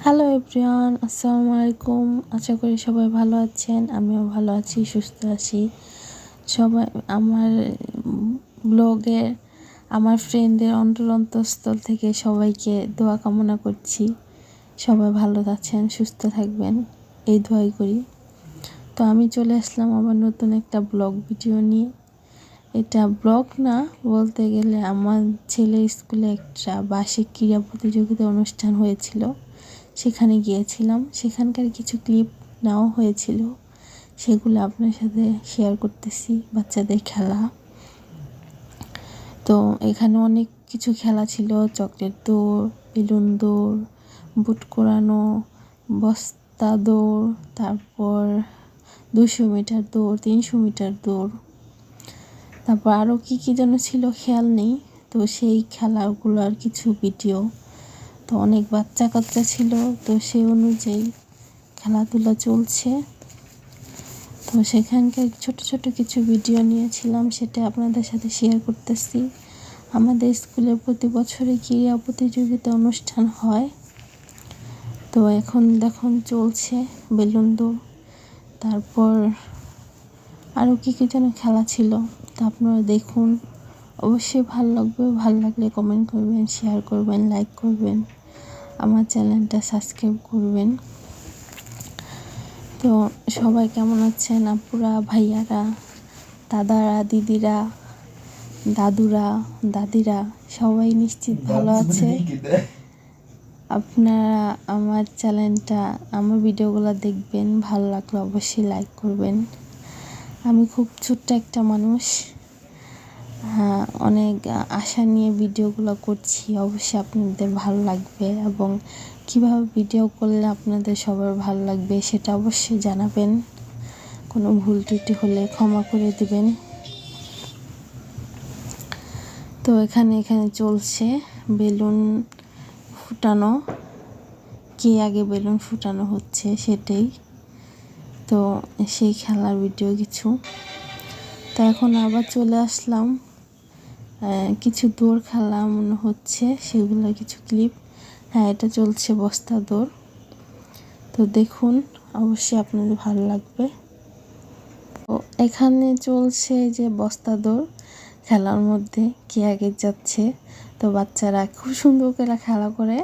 Hello everyone, আসসালামু আলাইকুম। আশা করি সবাই ভালো আছেন। আমিও ভালো আছি, সুস্থ আছি। সবাই আমার ব্লগে আমার ফ্রেন্ডদের অন্তরস্থল থেকে সবাইকে দোয়া কামনা করছি। সবাই ভালো আছেন, সুস্থ থাকবেন, এই দোয়াই করি। তো আমি চলে আসলাম আবার নতুন একটা ব্লগ ভিডিও নিয়ে। এটা ব্লগ না, বলতে গেলে আমার ছেলের স্কুলে একটা বার্ষিক ক্রীড়া প্রতিযোগিতা অনুষ্ঠান হয়েছিল, সেখানে গিয়েছিলাম। সেখানকার কিছু ক্লিপ নেওয়া হয়েছিল, সেগুলো আপনার সাথে শেয়ার করতেছি। বাচ্চাদের খেলা, তো এখানে অনেক কিছু খেলা ছিল। চকলেট দৌড়, বেলুন দৌড়, বুট কোরানো, বস্তা দৌড়, তারপর 200 মিটার দৌড়, 300 মিটার দৌড়, তারপর আরও কী যেন ছিল, খেয়াল নেই। তো সেই খেলাগুলোর কিছু ভিডিও। তো অনেক বাচ্চা কাচ্চা ছিল, তো সেই অনুযায়ী খেলাধুলা চলছে। তো সেখানকার ছোট ছোট কিছু ভিডিও নিয়েছিলাম, সেটা আপনাদের সাথে শেয়ার করতেছি। আমাদের স্কুলে প্রতি বছরই ক্রীড়া প্রতিযোগিতা অনুষ্ঠান হয়। তো এখন দেখুন চলছে বেলুন দৌড়, তারপর আরও কী যেন খেলা ছিল। তো আপনারা দেখুন, অবশ্যই ভালো লাগবে। ভালো লাগলে কমেন্ট করবেন, শেয়ার করবেন, লাইক করবেন, আমার চ্যানেলটা সাবস্ক্রাইব করবেন। তো সবাই কেমন আছেন? আপুরা, ভাইয়ারা, দাদারা, দিদিরা, দাদুরা, দাদিরা, সবাই নিশ্চিত ভালো আছে। আপনারা আমার চ্যানেলটা, আমার ভিডিওগুলো দেখবেন, ভালো লাগলে অবশ্যই লাইক করবেন। আমি খুব ছোট্ট একটা মানুষ, অনেক আশা নিয়ে ভিডিওগুলো করছি। অবশ্যই আপনাদের ভালো লাগবে, এবং কীভাবে ভিডিও করলে আপনাদের সবার ভালো লাগবে সেটা অবশ্যই জানাবেন। কোনো ভুল ত্রুটি হলে ক্ষমা করে দেবেন। তো এখানে চলছে বেলুন ফুটানো, কে আগে বেলুন ফুটানো হচ্ছে সেটাই। তো সেই খেলার ভিডিও কিছু। তো এখন আবার চলে আসলাম, কিছু দৌড় খেলা মনে হচ্ছে, সেগুলোর কিছু ক্লিপ। এটা চলছে বস্তা দৌড়। তো দেখুন, অবশ্যই আপনাদের ভালো লাগবে। তো এখানে চলছে যে বস্তা দৌড় খেলার মধ্যে কে আগে যাচ্ছে। তো বাচ্চারা খুব সুন্দর করে খেলা করে।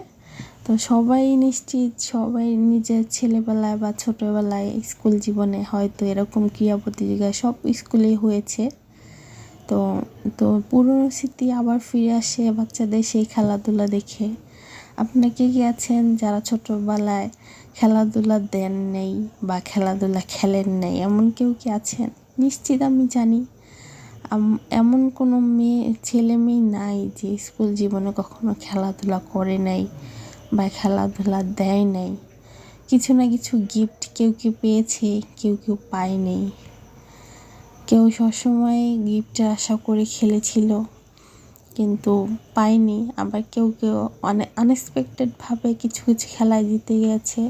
তো সবাই নিশ্চিত, সবাই নিজের ছেলেবেলায় বা ছোটোবেলায় স্কুল জীবনে হয়তো এরকম ক্রীড়া প্রতিযোগিতা সব স্কুলেই হয়েছে। তো তো পুরনো স্মৃতি আবার ফিরে আসে বাচ্চাদের সেই খেলাধুলা দেখে। আপনারা কে আছেন যারা ছোটোবেলায় খেলাধুলা দেন নেই বা খেলাধুলা খেলেন নাই, এমন কেউ কি আছেন? নিশ্চিত আমি জানি এমন কোনো ছেলে মেয়ে নাই যে স্কুল জীবনে কখনো খেলাধুলা করে নাই বা খেলাধুলা দেয় নাই। কিছু না কিছু গিফট কেউ পেয়েছে, কেউ পায়নি। কেউ সবসময় গিফটের আশা করে খেলেছিল কিন্তু পায়নি। আবার কেউ আনএক্সপেক্টেডভাবে কিছু খেলায় জিতে গেছে।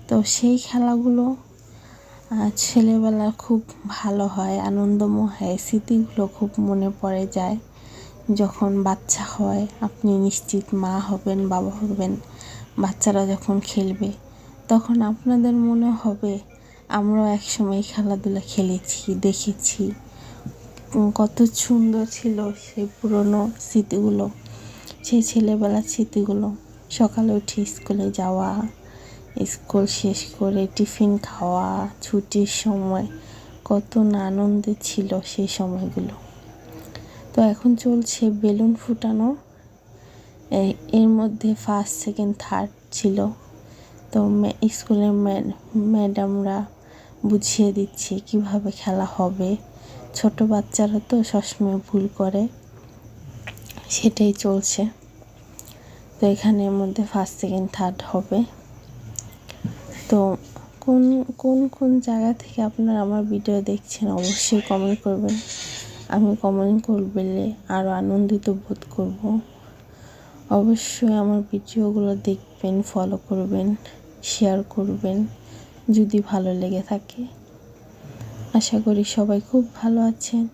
তো সেই খেলাগুলো ছেলেবেলা খুব ভালো হয়, আনন্দময় হয়। স্মৃতিগুলো খুব মনে পড়ে যায়। যখন বাচ্চা হয়, আপনি নিশ্চিত মা হবেন, বাবা হবেন, বাচ্চারা যখন খেলবে তখন আপনাদের মনে হবে আমরাও একসময় খেলাধুলা খেলেছি, দেখেছি। কত সুন্দর ছিল সেই পুরনো স্মৃতিগুলো, সেই ছেলেবেলার স্মৃতিগুলো। সকালে উঠে স্কুলে যাওয়া, স্কুল শেষ করে টিফিন খাওয়া, ছুটির সময় কত না আনন্দের ছিল সেই সময়গুলো। তো এখন চলছে বেলুন ফুটানো। এর মধ্যে ফার্স্ট, সেকেন্ড, থার্ড ছিল। তো স্কুলের ম্যাডামরা বুঝিয়ে দিচ্ছে কিভাবে খেলা হবে। ছোট বাচ্চারা তো সবসময় ভুল করে, সেটাই চলছে। তো এখানের মধ্যে ফার্স্ট, সেকেন্ড, থার্ড হবে। তো কোন জায়গা থেকে আপনারা আমার ভিডিও দেখছেন অবশ্যই কমেন্ট করবেন। আমি কমেন্ট করলে আরও আনন্দিত বোধ করব। অবশ্যই আমার ভিডিওগুলো দেখবেন, ফলো করবেন, শেয়ার করবেন যদি ভালো লেগে থাকে। আশা করি সবাই খুব ভালো আছেন।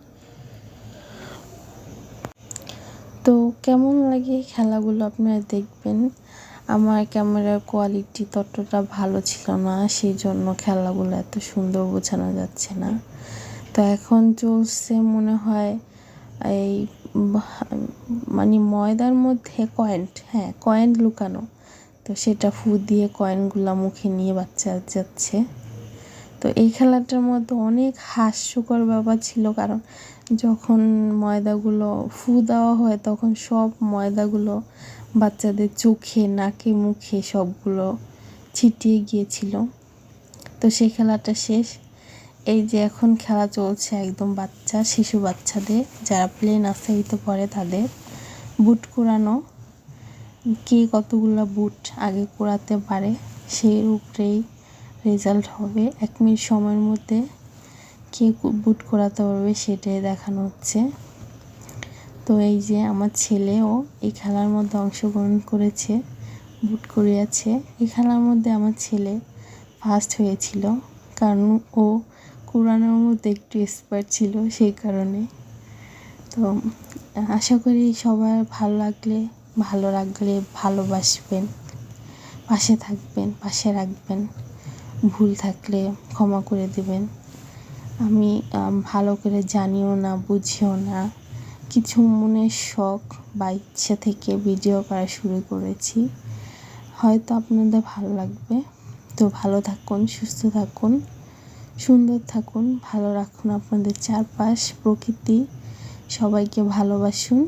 তো কেমন লাগে খেলাগুলো আপনারা দেখবেন। আমার ক্যামেরার কোয়ালিটি ততটা ভালো ছিল না, সেই জন্য খেলাগুলো এত সুন্দর বোঝানো যাচ্ছে না। তো এখন চলছে মনে হয় এই মানে ময়দার মধ্যে কয়েন লুকানো, তো সেটা ফু দিয়ে কয়েনগুলো মুখে নিয়ে বাচ্চা যাচ্ছে। তো এই খেলাটার মধ্যে অনেক হাস্যকর ব্যাপার ছিল, কারণ যখন ময়দাগুলো ফু দেওয়া হয় তখন সব ময়দাগুলো বাচ্চাদের চোখে, নাকে, মুখে সবগুলো ছিটিয়ে গিয়েছিল। তো সেই খেলাটা শেষ। এই যে এখন খেলা চলছে একদম শিশু বাচ্চাদের, যারা প্লে নার্সারিতে পড়ে তাদের বুট কুড়ানো। কে কতগুলো বুট আগে কুড়াতে পারে সেই উপরেই রেজাল্ট হবে। 1 মিনিট সময়ের মধ্যে কে বুট কুড়াতে পারবে সেটাই দেখানো হচ্ছে। তো এই যে আমার ছেলেও এই খেলার মধ্যে অংশগ্রহণ করেছে, বুট কুড়িয়েছে। এই খেলার মধ্যে আমার ছেলে ফার্স্ট হয়েছিল, কারণ ও কুড়ানোর মধ্যে একটু এক্সপার্ট ছিল সেই কারণে। তো আশা করি সবার ভালো লাগলে ভালোবাসবেন, পাশে থাকবেন, পাশে রাখবেন, ভুল থাকলে ক্ষমা করে দেবেন। আমি ভালো করে জানিও না, বুঝিও না, কিছু মনের শখ বা ইচ্ছে থেকে ভিডিও করা শুরু করেছি। হয়তো আপনাদের ভালো লাগবে। তো ভালো থাকুন, সুস্থ থাকুন, সুন্দর থাকুন, ভালো রাখুন আপনাদের চারপাশ, প্রকৃতি। সবাইকে ভালোবাসুন।